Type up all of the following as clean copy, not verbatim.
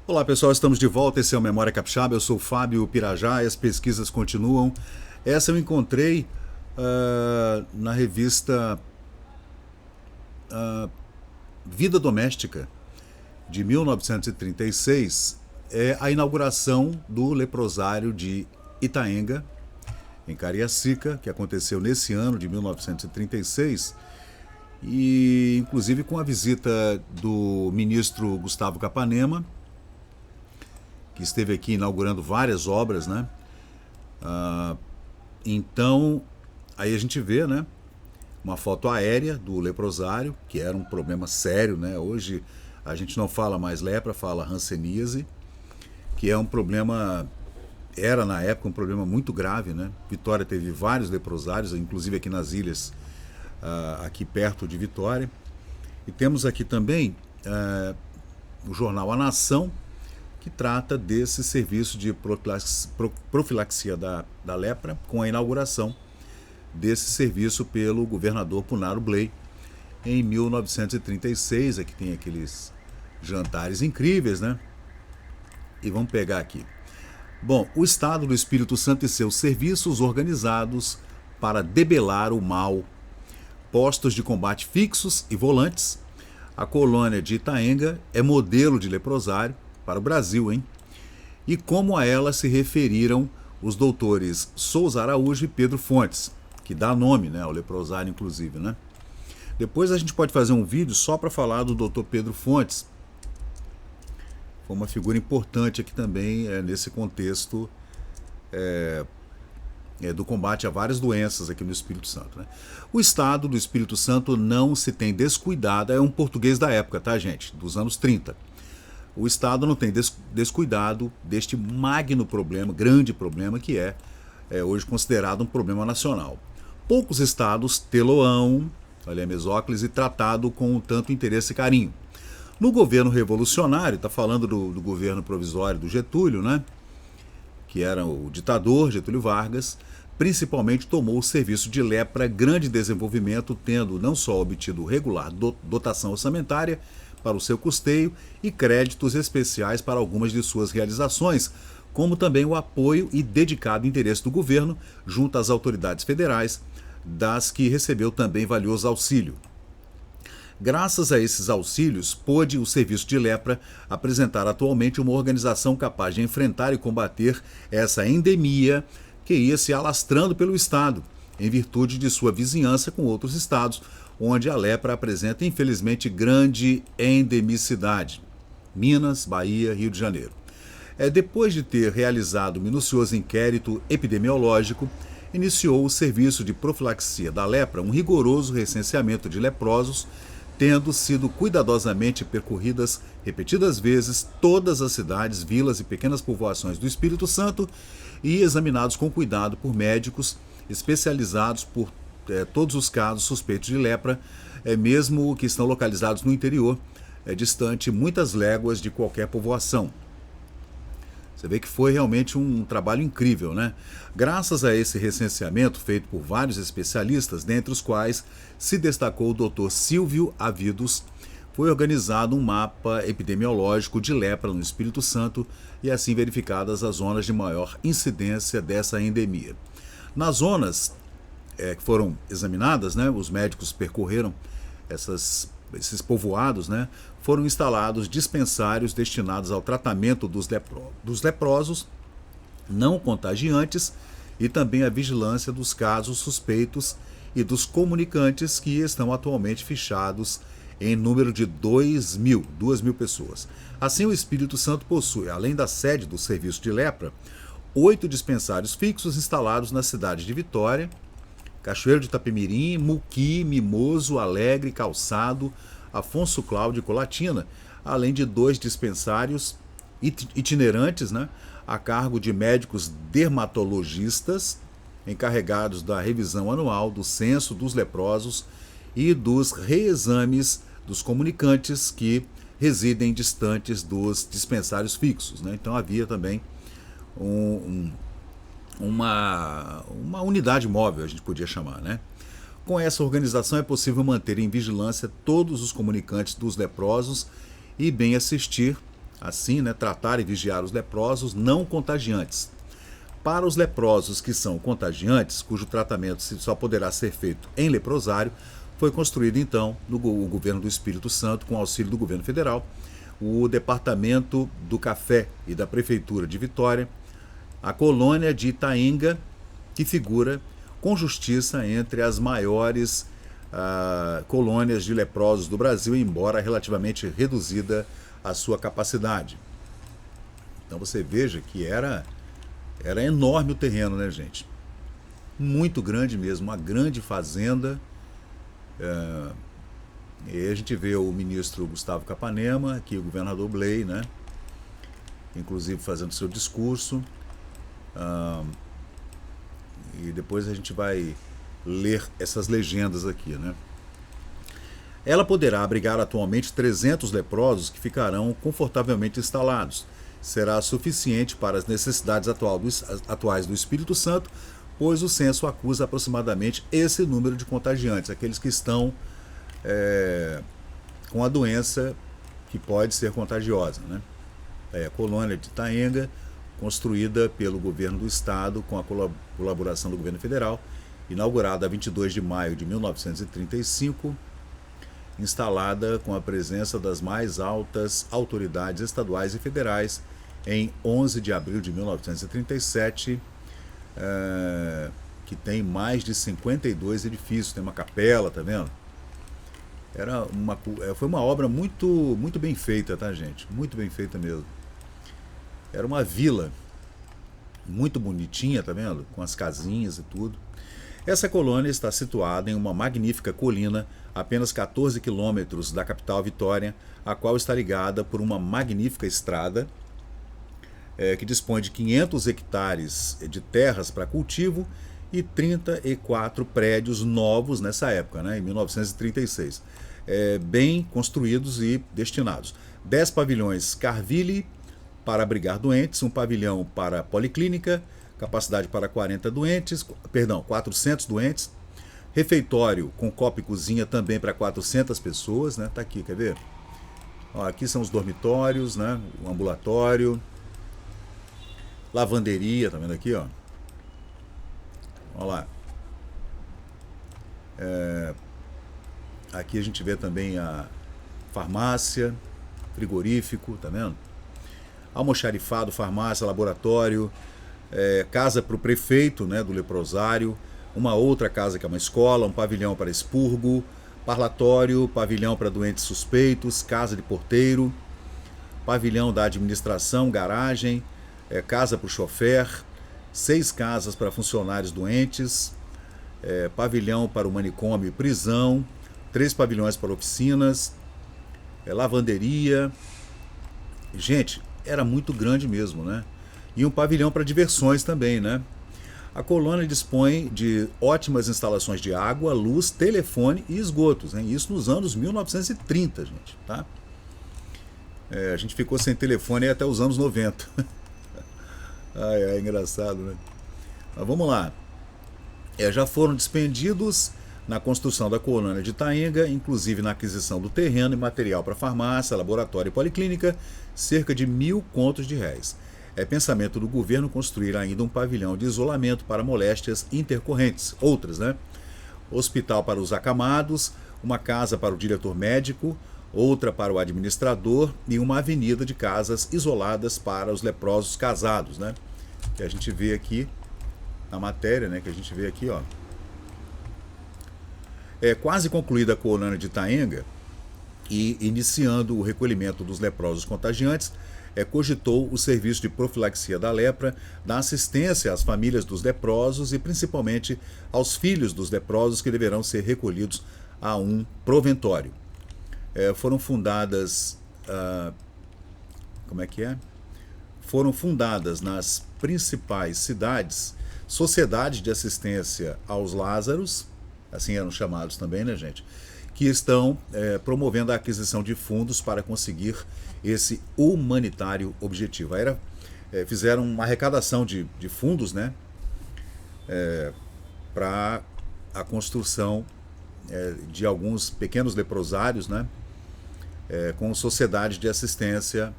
Olá pessoal, estamos de volta, esse é o Memória Capixaba, eu sou o Fábio Pirajá e as pesquisas continuam. Essa eu encontrei na revista Vida Doméstica, de 1936, é a inauguração do leprosário de Itaenga, em Cariacica, que aconteceu nesse ano de 1936, e inclusive com a visita do ministro Gustavo Capanema, que esteve aqui inaugurando várias obras, né? Então, aí a gente vê, né, uma foto aérea do leprosário, que era um problema sério, né? Hoje a gente não fala mais lepra, fala hanseníase, que é um problema, era na época um problema muito grave, né? Vitória teve vários leprosários, inclusive aqui nas ilhas, aqui perto de Vitória. E temos aqui também o jornal A Nação, que trata desse serviço de profilaxia da lepra, com a inauguração desse serviço pelo governador Punaro Bley em 1936. Aqui tem aqueles jantares incríveis, né? E vamos pegar aqui. Bom, o Estado do Espírito Santo e seus serviços organizados para debelar o mal. Postos de combate fixos e volantes. A colônia de Itaenga é modelo de leprosário para o Brasil, hein? E como a ela se referiram os doutores Souza Araújo e Pedro Fontes, que dá nome, né, ao leprosário, inclusive, né? Depois a gente pode fazer um vídeo só para falar do doutor Pedro Fontes. Foi uma figura importante aqui também nesse contexto do combate a várias doenças aqui no Espírito Santo, né? O Estado do Espírito Santo não se tem descuidado, é um português da época, tá, gente? Dos anos 30. O Estado não tem descuidado deste magno problema, grande problema, que é hoje considerado um problema nacional. Poucos estados tê-lo-ão, olha a mesóclise, e tratado com tanto interesse e carinho. No governo revolucionário, está falando do governo provisório do Getúlio, né? Que era o ditador Getúlio Vargas, principalmente tomou o serviço de lepra grande desenvolvimento, tendo não só obtido regular dotação orçamentária para o seu custeio e créditos especiais para algumas de suas realizações, como também o apoio e dedicado interesse do governo junto às autoridades federais, das que recebeu também valioso auxílio. Graças a esses auxílios, pôde o Serviço de Lepra apresentar atualmente uma organização capaz de enfrentar e combater essa endemia que ia se alastrando pelo Estado, em virtude de sua vizinhança com outros estados, onde a lepra apresenta, infelizmente, grande endemicidade. Minas, Bahia, Rio de Janeiro. Depois de ter realizado um minucioso inquérito epidemiológico, iniciou o serviço de profilaxia da lepra, um rigoroso recenseamento de leprosos, tendo sido cuidadosamente percorridas repetidas vezes todas as cidades, vilas e pequenas povoações do Espírito Santo e examinados com cuidado por médicos especializados por todos os casos suspeitos de lepra, mesmo que estão localizados no interior, distante muitas léguas de qualquer povoação. Você vê que foi realmente um trabalho incrível, né? Graças a esse recenseamento feito por vários especialistas, dentre os quais se destacou o Dr. Silvio Avidos, foi organizado um mapa epidemiológico de lepra no Espírito Santo e assim verificadas as zonas de maior incidência dessa endemia. Nas zonas que foram examinadas, né, os médicos percorreram esses povoados, né, foram instalados dispensários destinados ao tratamento dos leprosos não contagiantes e também à vigilância dos casos suspeitos e dos comunicantes, que estão atualmente fichados em número de 2.000 pessoas. Assim, o Espírito Santo possui, além da sede do Serviço de Lepra, 8 dispensários fixos instalados na cidade de Vitória, Cachoeiro de Itapemirim, Muqui, Mimoso, Alegre, Calçado, Afonso Cláudio e Colatina, além de 2 dispensários itinerantes, né, a cargo de médicos dermatologistas, encarregados da revisão anual do censo dos leprosos e dos reexames dos comunicantes que residem distantes dos dispensários fixos, né? Então havia também uma unidade móvel, a gente podia chamar, né? Com essa organização é possível manter em vigilância todos os comunicantes dos leprosos e bem assistir assim, né, tratar e vigiar os leprosos não contagiantes. Para os leprosos que são contagiantes, cujo tratamento só poderá ser feito em leprosário, foi construído então no governo do Espírito Santo, com auxílio do governo federal, o Departamento do Café e da Prefeitura de Vitória, a colônia de Itaenga, que figura com justiça entre as maiores colônias de leprosos do Brasil, embora relativamente reduzida a sua capacidade. Então você veja que era enorme o terreno, né, gente? Muito grande mesmo, uma grande fazenda. E a gente vê o ministro Gustavo Capanema, aqui o governador Blay, né? Inclusive fazendo seu discurso. E depois a gente vai ler essas legendas aqui, né? Ela poderá abrigar atualmente 300 leprosos que ficarão confortavelmente instalados. Será suficiente para as necessidades atuais do Espírito Santo, pois o censo acusa aproximadamente esse número de contagiantes, aqueles que estão com a doença que pode ser contagiosa, né? É a colônia de Itaenga, construída pelo governo do estado com a colaboração do governo federal, inaugurada a 22 de maio de 1935, instalada com a presença das mais altas autoridades estaduais e federais em 11 de abril de 1937, que tem mais de 52 edifícios, tem uma capela, tá vendo? Foi uma obra muito bem feita, tá, gente? Muito bem feita mesmo. Era uma vila muito bonitinha, tá vendo? Com as casinhas e tudo. Essa colônia está situada em uma magnífica colina, a apenas 14 quilômetros da capital Vitória, a qual está ligada por uma magnífica estrada que dispõe de 500 hectares de terras para cultivo e 34 prédios novos nessa época, né, em 1936, bem construídos e destinados. 10 pavilhões Carville para abrigar doentes, um pavilhão para policlínica, capacidade para 400 doentes, refeitório com copa e cozinha também para 400 pessoas, né? Tá aqui, quer ver? Ó, aqui são os dormitórios, né? O ambulatório, lavanderia, tá vendo aqui, ó? Olha lá. Aqui a gente vê também a farmácia, frigorífico, tá vendo? Almoxarifado, farmácia, laboratório, casa para o prefeito, né, do leprosário, uma outra casa que é uma escola, um pavilhão para expurgo, parlatório, pavilhão para doentes suspeitos, casa de porteiro, pavilhão da administração, garagem, casa para o chofer, 6 casas para funcionários doentes, pavilhão para o manicômio e prisão, 3 pavilhões para oficinas, lavanderia. Gente, era muito grande mesmo, né? E um pavilhão para diversões também, né? A colônia dispõe de ótimas instalações de água, luz, telefone e esgotos, hein? Isso nos anos 1930, gente, tá? A gente ficou sem telefone até os anos 90. Ai, engraçado, né? Mas vamos lá. Já foram despendidos na construção da colônia de Itaenga, inclusive na aquisição do terreno e material para farmácia, laboratório e policlínica, cerca de 1.000 contos de réis. É pensamento do governo construir ainda um pavilhão de isolamento para moléstias intercorrentes, outras, né? Hospital para os acamados, uma casa para o diretor médico, outra para o administrador e uma avenida de casas isoladas para os leprosos casados, né? Que a gente vê aqui na matéria, né? Que a gente vê aqui, ó. Quase concluída a colônia de Itaenga e iniciando o recolhimento dos leprosos contagiantes, cogitou o serviço de profilaxia da lepra, da assistência às famílias dos leprosos e principalmente aos filhos dos leprosos que deverão ser recolhidos a um proventório. Foram fundadas, Foram fundadas nas principais cidades sociedades de assistência aos Lázaros, assim eram chamados também, né, gente? Que estão promovendo a aquisição de fundos para conseguir esse humanitário objetivo. Fizeram uma arrecadação de fundos, né, para a construção de alguns pequenos leprosários, né, com sociedades de assistência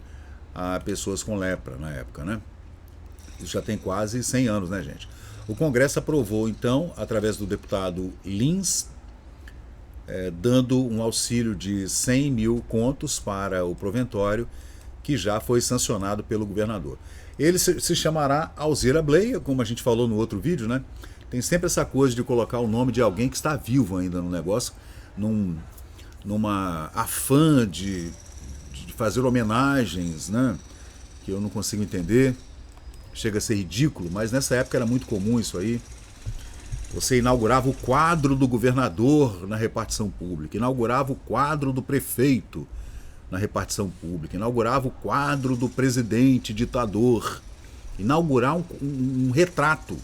a pessoas com lepra na época, né? Isso já tem quase 100 anos, né, gente? O Congresso aprovou, então, através do deputado Lins, dando um auxílio de 100 mil contos para o proventório, que já foi sancionado pelo governador. Ele se chamará Alzira Bleia, como a gente falou no outro vídeo, né? Tem sempre essa coisa de colocar o nome de alguém que está vivo ainda no negócio, numa afã de fazer homenagens, né? Que eu não consigo entender. Chega a ser ridículo, mas nessa época era muito comum isso aí. Você inaugurava o quadro do governador na repartição pública, inaugurava o quadro do prefeito na repartição pública, inaugurava o quadro do presidente ditador, inaugurar um retrato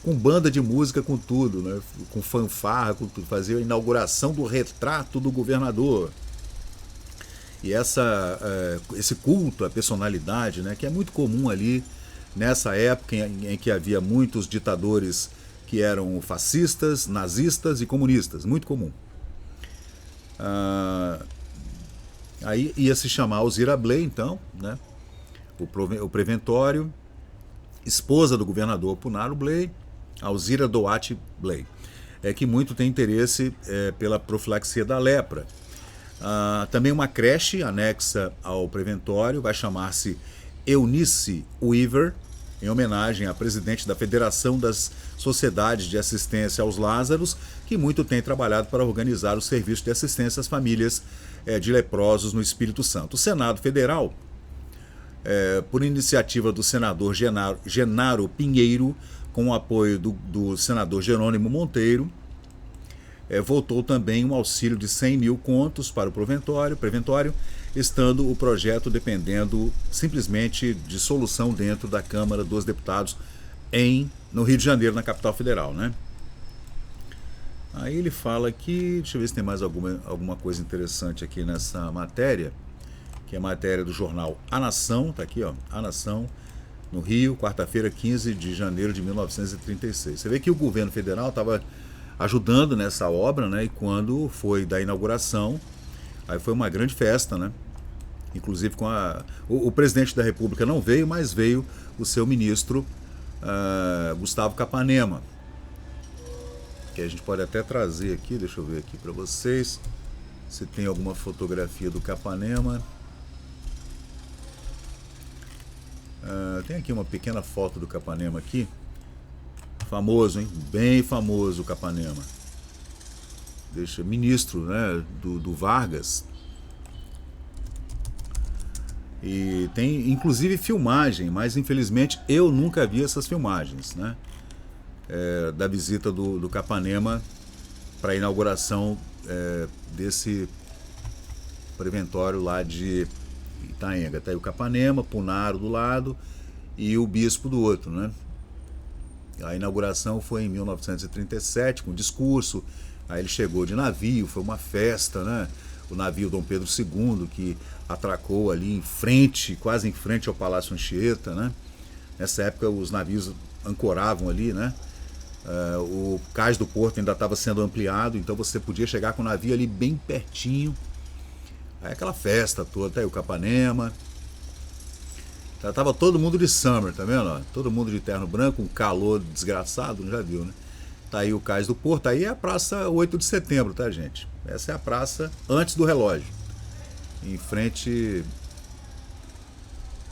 com banda de música, com tudo, né? Com fanfarra, com tudo, fazer a inauguração do retrato do governador. E esse culto à personalidade, né, que é muito comum ali nessa época em que havia muitos ditadores que eram fascistas, nazistas e comunistas, muito comum. Aí ia se chamar Alzira Bleia, então, né, o preventório, esposa do governador Punaro Bleia, Alzira Duarte Bleia, que muito tem interesse pela profilaxia da lepra. Também uma creche anexa ao preventório vai chamar-se Eunice Weaver, em homenagem à presidente da Federação das Sociedades de Assistência aos Lázaros, que muito tem trabalhado para organizar o serviço de assistência às famílias de leprosos no Espírito Santo. O Senado Federal, por iniciativa do senador Genaro Pinheiro, com o apoio do senador Jerônimo Monteiro, votou também um auxílio de 100 mil contos para o preventório, estando o projeto dependendo simplesmente de solução dentro da Câmara dos Deputados no Rio de Janeiro, na capital federal, né? Aí ele fala aqui, deixa eu ver se tem mais alguma coisa interessante aqui nessa matéria, que é a matéria do jornal A Nação, tá aqui, ó, A Nação, no Rio, quarta-feira, 15 de janeiro de 1936. Você vê que o governo federal estava ajudando nessa obra, né? E quando foi da inauguração, aí foi uma grande festa, né? Inclusive com o presidente da República não veio, mas veio o seu ministro Gustavo Capanema, que a gente pode até trazer aqui, deixa eu ver aqui para vocês se tem alguma fotografia do Capanema. Tem aqui uma pequena foto do Capanema aqui. Famoso, hein? Bem famoso o Capanema. Ministro, né, do Vargas. E tem inclusive filmagem, mas infelizmente eu nunca vi essas filmagens, né? Da visita do Capanema para a inauguração desse preventório lá de Itaenga. Tá aí o Capanema, Punaro do lado e o bispo do outro, né? A inauguração foi em 1937, com discurso. Aí ele chegou de navio, foi uma festa, né? O navio Dom Pedro II, que atracou ali em frente, quase em frente ao Palácio Anchieta, né? Nessa época os navios ancoravam ali, né? O cais do porto ainda estava sendo ampliado, então você podia chegar com o navio ali bem pertinho. Aí aquela festa toda, aí o Capanema. Já tava todo mundo de summer, tá vendo? Ó? Todo mundo de terno branco, um calor desgraçado, já viu, né? Tá aí o cais do porto, aí é a praça 8 de setembro, tá, gente? Essa é a praça antes do relógio, em frente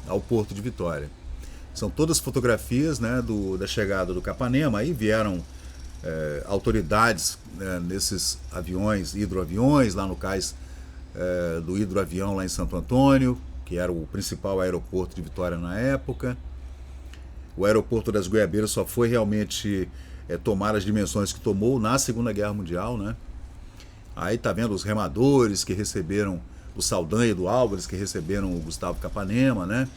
ao Porto de Vitória. São todas fotografias, né, da chegada do Capanema. Aí vieram autoridades, né, nesses aviões, hidroaviões, lá no cais do hidroavião lá em Santo Antônio, que era o principal aeroporto de Vitória na época. O aeroporto das Goiabeiras só foi realmente tomar as dimensões que tomou na Segunda Guerra Mundial, né? Aí tá vendo os remadores que receberam o Saldanha e do Álvares, que receberam o Gustavo Capanema, né?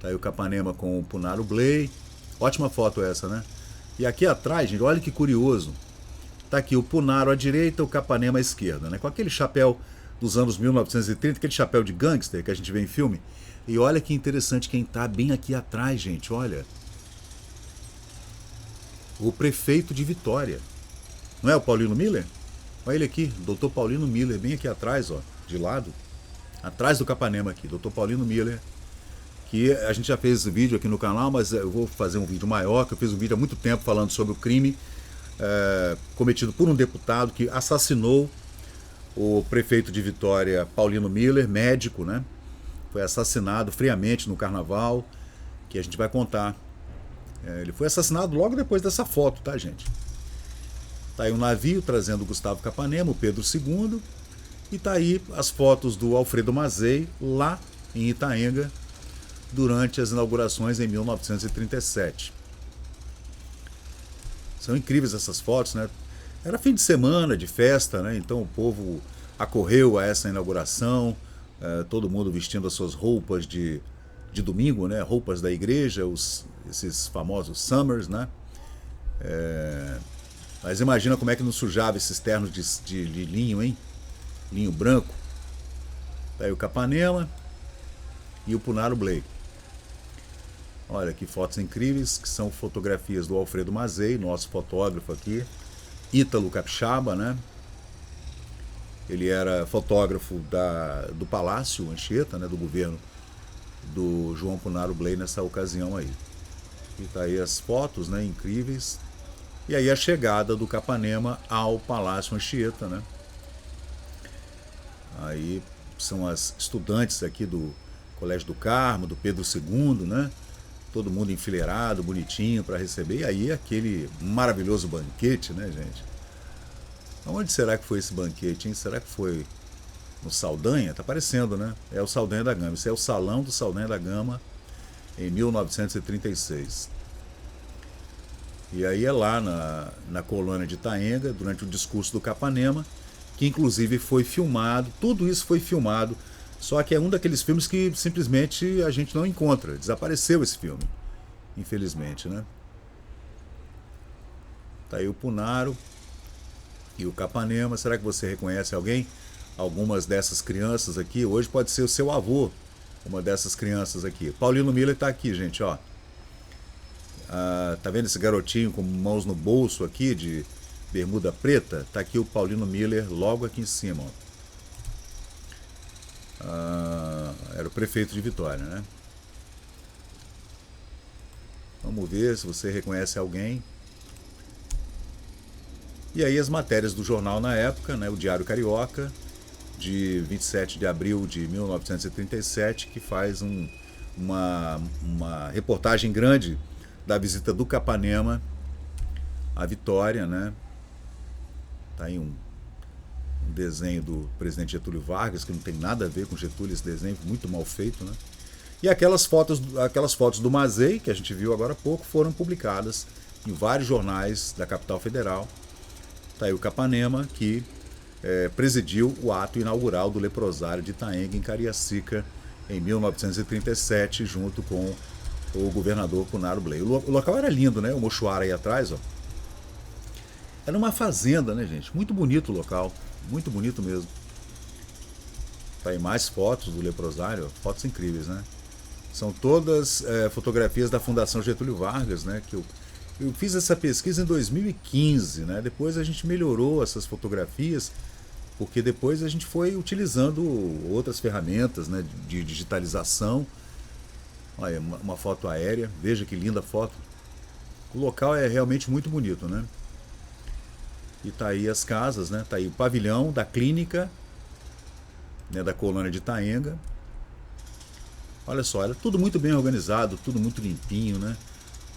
Tá aí o Capanema com o Punaro Bleia. Ótima foto essa, né? E aqui atrás, gente, olha que curioso. Tá aqui o Punaro à direita, o Capanema à esquerda, né? Com aquele chapéu dos anos 1930, aquele chapéu de gangster que a gente vê em filme. E olha que interessante quem tá bem aqui atrás, gente, olha. O prefeito de Vitória. Não é o Paulino Miller? Olha ele aqui, doutor Paulino Miller, bem aqui atrás, ó, de lado. atrás do Capanema aqui, Dr. Paulino Miller, que a gente já fez esse vídeo aqui no canal, mas eu vou fazer um vídeo maior, que eu fiz um vídeo há muito tempo falando sobre o crime cometido por um deputado que assassinou o prefeito de Vitória, Paulino Miller, médico, né? Foi assassinado friamente no carnaval, que a gente vai contar. Ele foi assassinado logo depois dessa foto, tá, gente? Tá aí um navio trazendo o Gustavo Capanema, o Pedro II, e tá aí as fotos do Alfredo Mazei, lá em Itaenga, durante as inaugurações em 1937. São incríveis essas fotos, né? Era fim de semana, de festa, né? Então o povo acorreu a essa inauguração, todo mundo vestindo as suas roupas de domingo, né? Roupas da igreja, esses famosos summers, né? Mas imagina como é que não sujava esses ternos de linho, hein? Linho branco. Tá aí o Capanema e o Punaro Blake. Olha que fotos incríveis, que são fotografias do Alfredo Mazei, nosso fotógrafo aqui, Ítalo Capixaba, né? Ele era fotógrafo do Palácio Anchieta, né? Do governo do João Punaro Blake nessa ocasião aí. E tá aí as fotos, né? Incríveis. E aí a chegada do Capanema ao Palácio Anchieta, né? Aí são as estudantes aqui do Colégio do Carmo, do Pedro II, né? Todo mundo enfileirado, bonitinho para receber. E aí aquele maravilhoso banquete, né, gente? Onde será que foi esse banquete, hein? Será que foi no Saldanha? Tá parecendo, né? É o Saldanha da Gama. Esse é o Salão do Saldanha da Gama em 1936. E aí é lá na colônia de Itaenga, durante o discurso do Capanema, que inclusive foi filmado, tudo isso foi filmado, só que é um daqueles filmes que simplesmente a gente não encontra. Desapareceu esse filme, infelizmente, né? Tá aí o Punaro e o Capanema. Será que você reconhece alguém? Algumas dessas crianças aqui, hoje pode ser o seu avô, uma dessas crianças aqui. Paulino Miller tá aqui, gente, ó. Tá vendo esse garotinho com mãos no bolso aqui, de bermuda preta? Tá aqui o Paulino Miller logo aqui em cima, ó. Era o prefeito de Vitória, né? Vamos ver se você reconhece alguém. E aí as matérias do jornal na época, né? O Diário Carioca, de 27 de abril de 1937, que faz uma reportagem grande da visita do Capanema à Vitória, né? Tá aí um desenho do presidente Getúlio Vargas, que não tem nada a ver com Getúlio, esse desenho muito mal feito, né? E aquelas fotos do Mazei, que a gente viu agora há pouco, foram publicadas em vários jornais da capital federal. Tá aí o Capanema, que presidiu o ato inaugural do leprosário de Itaenga, em Cariacica, em 1937, junto com o governador Punaro Blake. O local era lindo, né? O mochuara aí atrás, ó. Era uma fazenda, né, gente? Muito bonito o local, muito bonito mesmo. Tá aí mais fotos do leprosário, fotos incríveis, né? São todas fotografias da Fundação Getúlio Vargas, né? Que eu fiz essa pesquisa em 2015, né? Depois a gente melhorou essas fotografias, porque depois a gente foi utilizando outras ferramentas, né, de digitalização. Olha, uma foto aérea, veja que linda foto. O local é realmente muito bonito, né? E tá aí as casas, né? Tá aí o pavilhão da clínica, né, da colônia de Itaenga. Olha só, era tudo muito bem organizado, tudo muito limpinho, né?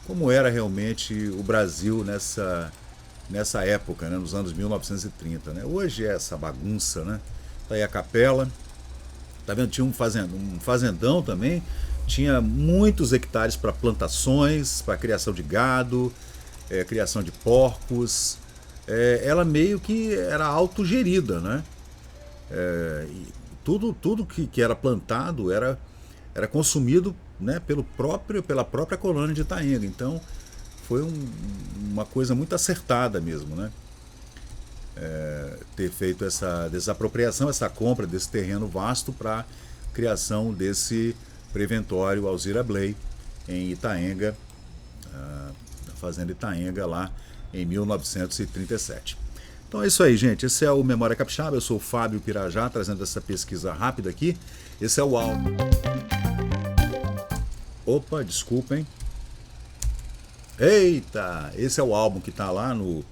Como era realmente o Brasil nessa época, né, nos anos 1930, né? Hoje é essa bagunça, né? Tá aí a capela. Tá vendo? Tinha um fazendão também. Tinha muitos hectares para plantações, para criação de gado, criação de porcos. Ela meio que era autogerida, né? Tudo que era plantado era consumido, né, pela própria colônia de Itaenga. Então foi uma coisa muito acertada mesmo, né? Ter feito essa desapropriação, essa compra desse terreno vasto para criação desse preventório Alzira Blake em Itaenga, na fazenda Itaenga, lá em 1937. Então é isso aí, gente. Esse é o Memória Capixaba. Eu sou o Fábio Pirajá, trazendo essa pesquisa rápida aqui. Esse é o álbum. Opa, desculpem. Eita! Esse é o álbum que está lá no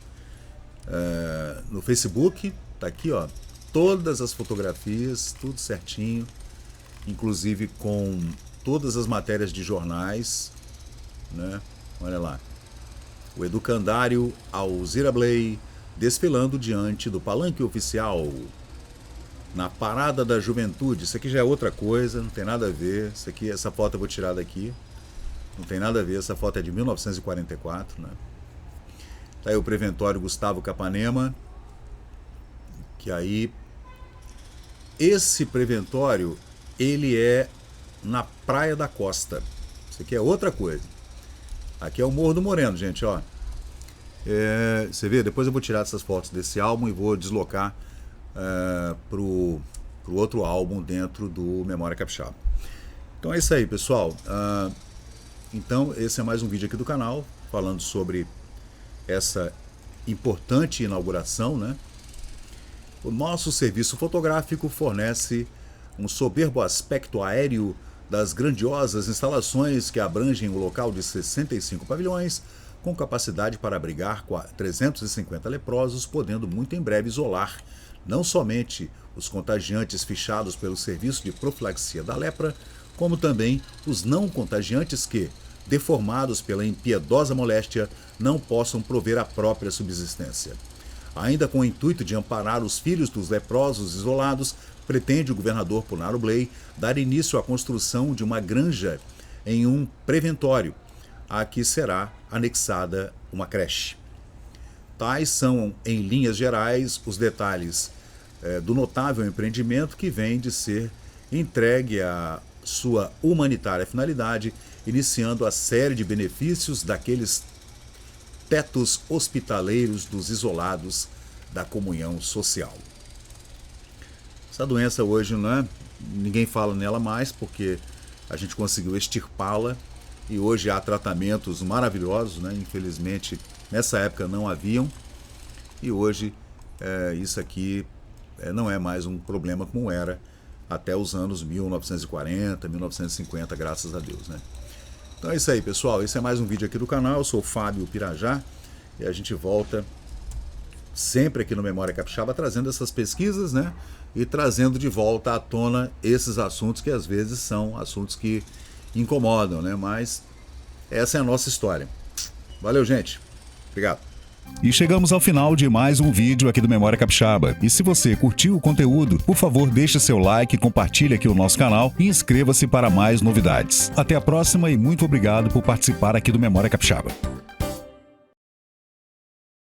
Facebook. Tá aqui, ó. Todas as fotografias, tudo certinho. Inclusive com todas as matérias de jornais, né? Olha lá. O Educandário Alzira Bley desfilando diante do palanque oficial na Parada da Juventude. Isso aqui já é outra coisa, não tem nada a ver. Isso aqui, essa foto eu vou tirar daqui. Não tem nada a ver, essa foto é de 1944, né? Tá aí o Preventório Gustavo Capanema, que aí esse preventório, ele é na Praia da Costa. Isso aqui é outra coisa. Aqui é o Morro do Moreno, gente, ó. Você vê, depois eu vou tirar essas fotos desse álbum e vou deslocar pro outro álbum dentro do Memória Capixaba. Então é isso aí, pessoal. Então esse é mais um vídeo aqui do canal, falando sobre essa importante inauguração, né? O nosso serviço fotográfico fornece um soberbo aspecto aéreo das grandiosas instalações que abrangem o local de 65 pavilhões, com capacidade para abrigar 350 leprosos, podendo muito em breve isolar não somente os contagiantes fichados pelo Serviço de Profilaxia da Lepra, como também os não contagiantes que, deformados pela impiedosa moléstia, não possam prover a própria subsistência. Ainda com o intuito de amparar os filhos dos leprosos isolados, pretende o governador Punaro Bley dar início à construção de uma granja em um preventório, a que será anexada uma creche. Tais são, em linhas gerais, os detalhes do notável empreendimento que vem de ser entregue à sua humanitária finalidade, iniciando a série de benefícios daqueles tetos hospitaleiros dos isolados da comunhão social. Essa doença hoje, né, ninguém fala nela mais porque a gente conseguiu extirpá-la e hoje há tratamentos maravilhosos, né? Infelizmente nessa época não haviam e hoje isso aqui não é mais um problema como era até os anos 1940, 1950, graças a Deus, né? Então é isso aí, pessoal. Esse é mais um vídeo aqui do canal. Eu sou o Fábio Pirajá e a gente volta sempre aqui no Memória Capixaba trazendo essas pesquisas, né? E trazendo de volta à tona esses assuntos que às vezes são assuntos que incomodam, né? Mas essa é a nossa história. Valeu, gente. Obrigado. E chegamos ao final de mais um vídeo aqui do Memória Capixaba. E se você curtiu o conteúdo, por favor deixe seu like, compartilhe aqui o nosso canal e inscreva-se para mais novidades. Até a próxima e muito obrigado por participar aqui do Memória Capixaba.